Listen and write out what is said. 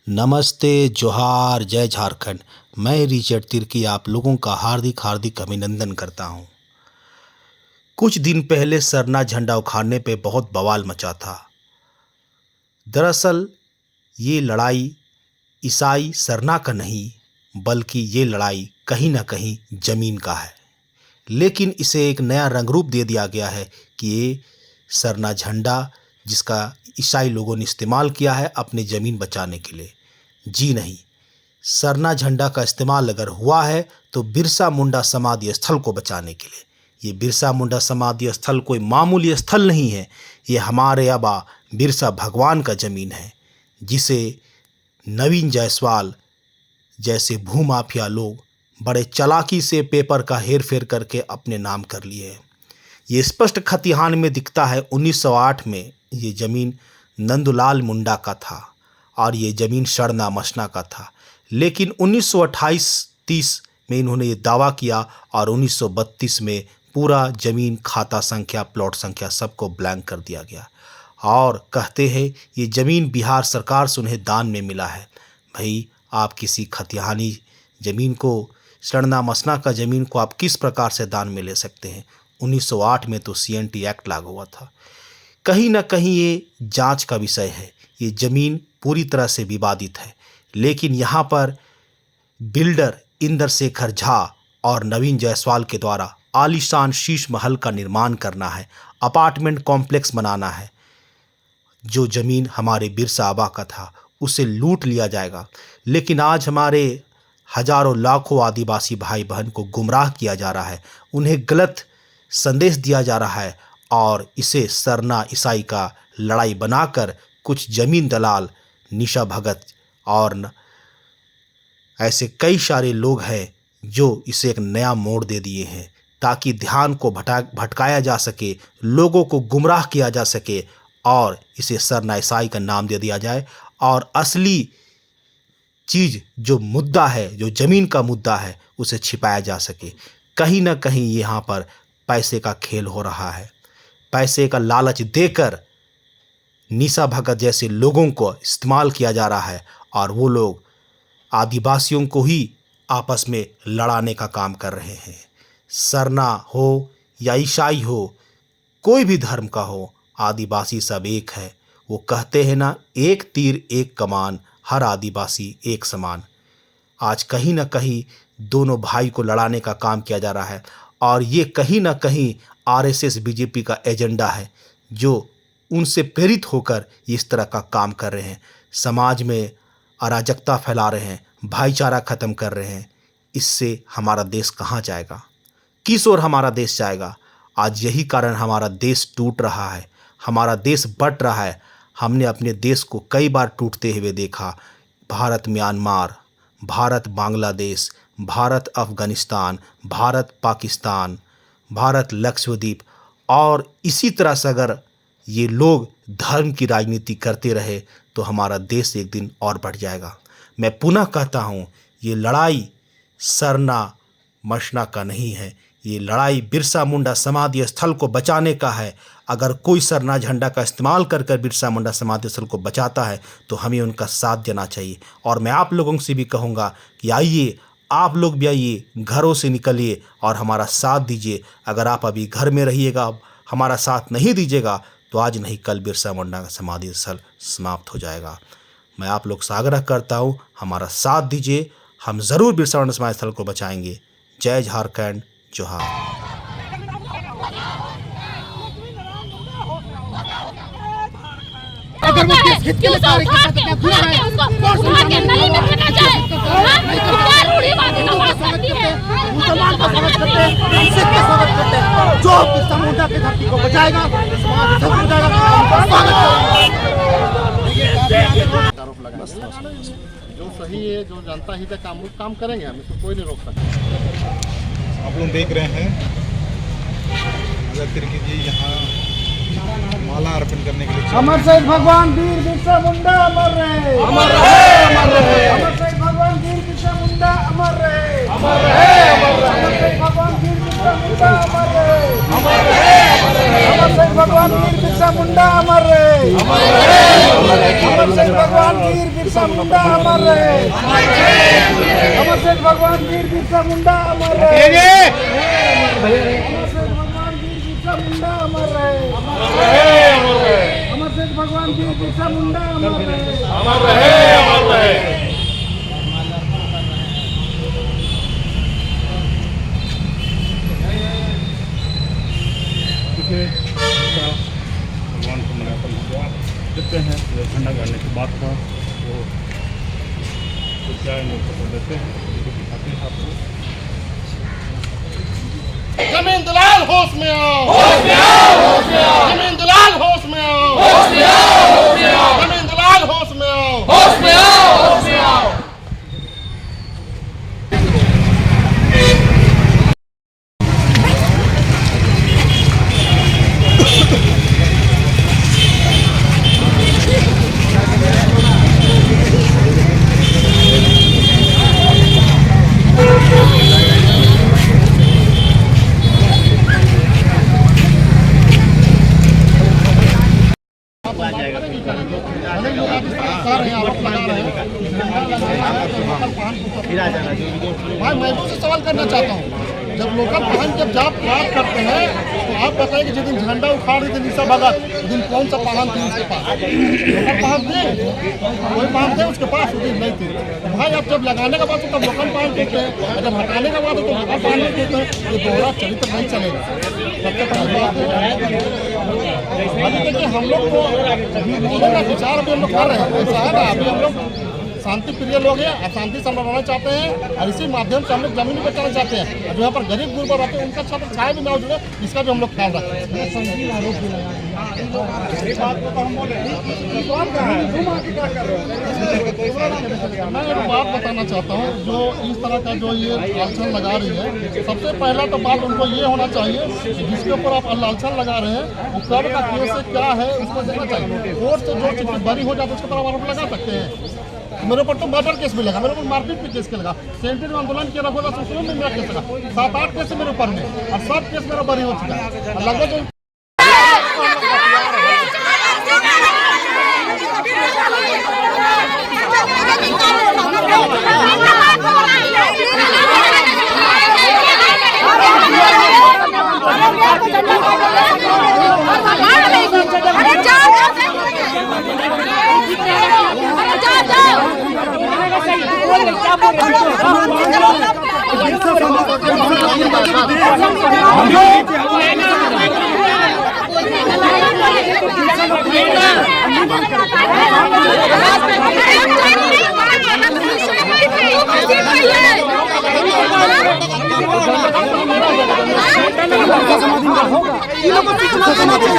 नमस्ते, जोहार, जय झारखंड। मैं रिचर्ड तिर्की आप लोगों का हार्दिक हार्दिक अभिनंदन करता हूं। कुछ दिन पहले सरना झंडा उखाड़ने पे बहुत बवाल मचा था। दरअसल ये लड़ाई ईसाई सरना का नहीं, बल्कि ये लड़ाई कहीं ना कहीं जमीन का है। लेकिन इसे एक नया रंग रूप दे दिया गया है कि ये सरना झंडा जिसका ईसाई लोगों ने इस्तेमाल किया है अपनी ज़मीन बचाने के लिए। जी नहीं, सरना झंडा का इस्तेमाल अगर हुआ है तो बिरसा मुंडा समाधि स्थल को बचाने के लिए। ये बिरसा मुंडा समाधि स्थल कोई मामूली स्थल नहीं है, ये हमारे आबा बिरसा भगवान का ज़मीन है, जिसे नवीन जायसवाल जैसे भूमाफिया लोग बड़े चालाकी से पेपर का हेर फेर करके अपने नाम कर लिए हैं। ये स्पष्ट खतिहान में दिखता है। 1908 में ये ज़मीन नंदुलाल मुंडा का था और ये ज़मीन सरना मसना का था। लेकिन 1928-30 में इन्होंने ये दावा किया और 1932 में पूरा ज़मीन खाता संख्या प्लॉट संख्या सबको ब्लैंक कर दिया गया और कहते हैं ये ज़मीन बिहार सरकार से उन्हें दान में मिला है। भाई, आप किसी खतिहानी ज़मीन को, सरना मसना का ज़मीन को आप किस प्रकार से दान में ले सकते हैं? 1908 में तो CNT एक्ट लागू हुआ था। कहीं ना कहीं ये जांच का विषय है। ये ज़मीन पूरी तरह से विवादित है, लेकिन यहाँ पर बिल्डर इंद्रशेखर झा और नवीन जायसवाल के द्वारा आलीशान शीश महल का निर्माण करना है, अपार्टमेंट कॉम्प्लेक्स बनाना है। जो ज़मीन हमारे बिरसा आबा का था उसे लूट लिया जाएगा। लेकिन आज हमारे हजारों लाखों आदिवासी भाई बहन को गुमराह किया जा रहा है, उन्हें गलत संदेश दिया जा रहा है और इसे सरना ईसाई का लड़ाई बनाकर कुछ ज़मीन दलाल, निशा भगत और ऐसे कई सारे लोग हैं जो इसे एक नया मोड़ दे दिए हैं ताकि ध्यान को भटकाया जा सके, लोगों को गुमराह किया जा सके और इसे सरना ईसाई का नाम दे दिया जाए और असली चीज़ जो मुद्दा है, जो ज़मीन का मुद्दा है, उसे छिपाया जा सके। कहीं ना कहीं यहाँ पर पैसे का खेल हो रहा है। पैसे का लालच देकर निशा भगत जैसे लोगों को इस्तेमाल किया जा रहा है और वो लोग आदिवासियों को ही आपस में लड़ाने का काम कर रहे हैं। सरना हो या ईसाई हो, कोई भी धर्म का हो, आदिवासी सब एक है। वो कहते हैं ना, एक तीर एक कमान, हर आदिवासी एक समान। आज कहीं ना कहीं दोनों भाई को लड़ाने का काम किया जा रहा है और ये कहीं ना कहीं RSS BJP का एजेंडा है, जो उनसे प्रेरित होकर इस तरह का काम कर रहे हैं। समाज में अराजकता फैला रहे हैं, भाईचारा ख़त्म कर रहे हैं। इससे हमारा देश कहाँ जाएगा? किस ओर हमारा देश जाएगा? आज यही कारण हमारा देश टूट रहा है, हमारा देश बट रहा है। हमने अपने देश को कई बार टूटते हुए देखा। भारत म्यांमार, भारत बांग्लादेश, भारत अफ़गानिस्तान, भारत पाकिस्तान, भारत लक्षद्वीप, और इसी तरह से अगर ये लोग धर्म की राजनीति करते रहे तो हमारा देश एक दिन और बढ़ जाएगा। मैं पुनः कहता हूँ, ये लड़ाई सरना मसना का नहीं है, ये लड़ाई बिरसा मुंडा समाधि स्थल को बचाने का है। अगर कोई सरना झंडा का इस्तेमाल कर कर बिरसा मुंडा समाधि स्थल को बचाता है तो हमें उनका साथ देना चाहिए। और मैं आप लोगों से भी कहूँगा कि आइए, आप लोग भी आइए, घरों से निकलिए और हमारा साथ दीजिए। अगर आप अभी घर में रहिएगा, हमारा साथ नहीं दीजिएगा तो आज नहीं कल बिरसा मुंडा का समाधि स्थल समाप्त हो जाएगा। मैं आप लोग से आग्रह करता हूँ, हमारा साथ दीजिए, हम ज़रूर बिरसा मुंडा समाधि स्थल को बचाएंगे। जय झारखंड, जोहार। अगर वो केस खींच के लेकर आए तो क्या है उसको उठा के नली में फेंका जाए। ऊपर उड़ी बातें का बात करती है, मुसलमान का स्वागत करते हैं, सिख का स्वागत करते हैं। जो बिरसा मुंडा की धरती को बचाएगा, समाज को बचाएगा, स्वागत। जो सही है, जो जनता हित का काम करेंगे, हम इसको कोई नहीं रोक सकता। आप लोग देख रहे हैं तिर्की जी यहाँ माला अर्पण करने के लिए। अमर शहीद भगवान वीर बिरसा मुंडा अमर रहे, अमर रहे, अमर रहे। अमर शहीद भगवान वीर बिरसा मुंडा अमर रहे, अमर रहे, अमर रहे। अमर शहीद भगवान वीर बिरसा मुंडा अमर रहे, अमर रहे, अमर रहे। अमर शहीद भगवान वीर बिरसा मुंडा अमर रहे, अमर रहे, अमर रहे। अमर शहीद भगवान वीर बिरसा मुंडा अमर रहे, अमर शेख भगवान वीर बिरसा मुंडा अमर रहे, अमर शेख भगवान वीर बिरसा मुंडा अमर रहे, अमर शेख भगवान वीर बिरसा मुंडा अमर रहे। भगवान को मनापन हुआ देते हैं, जो झंडा गाड़ने की बात था वो चाय नहीं पकड़ देते हैं, दिखाते हैं आपको। जमीन दलाल होश में आओ, होश में आओ, होश में आओ। जमीन दलाल होश में आओ, होश में आओ, होश में आओ। जमीन दलाल होश में आओ, होश में आओ, होश में आओ। भाई मैं तो सवाल करना चाहता हूँ, जब लोकल वाहन जब बात करते हैं तो आप बताइए कि जिस दिन झंडा उखाड़ रही थी निशा भगत, उस दिन कौन सा वाहन थी उसके पास? लोकल वाहन थे, कोई वाहन थे उसके पास, उस दिन नहीं थे। तो भाई आप जब लगाने के बाद तो तब लोकल वाहन देते हैं, और जब हटाने के बाद तो लोकल वाहन नहीं देते हैं। ये दोहरा चरित्र नहीं चलेगा। सबसे पहली बात है अभी देखिए हम लोग को बोलने का विचार भी हम लोग कर रहे हैं, ऐसा है ना। अभी हम लोग शांति प्रिय लोग हैं, अशांति से लड़ना चाहते हैं, और इसी माध्यम से हम लोग जमीन बचाना चाहते हैं। और जो यहाँ पर गरीब गुरबा रहते हैं उनका छात्र छाया भी ना हो जुड़े, इसका भी हम लोग ख्याल रखते हैं। मैं एक बात बताना चाहता हूँ, जो इस तरह का जो ये लालछन लगा रही है, सबसे पहला तो बात उनको ये होना चाहिए जिसके ऊपर आप लालछन लगा रहे हैं वो कब का केस है, क्या है, उसको देखना चाहिए। कोर्ट से जो चीज़ बरी हो जाती है उसके तरफ आरोप लगा सकते हैं। मेरे ऊपर तो मर्डर केस भी लगा, मेरे ऊपर मारपीट भी केस के लगा, सेंटर में आंदोलन किया रखा उसमें भी मेरा केस लगा, 7-8 केस मेरे ऊपर में, और सब केस मेरा बरी हो चुका है। लगभग समाधि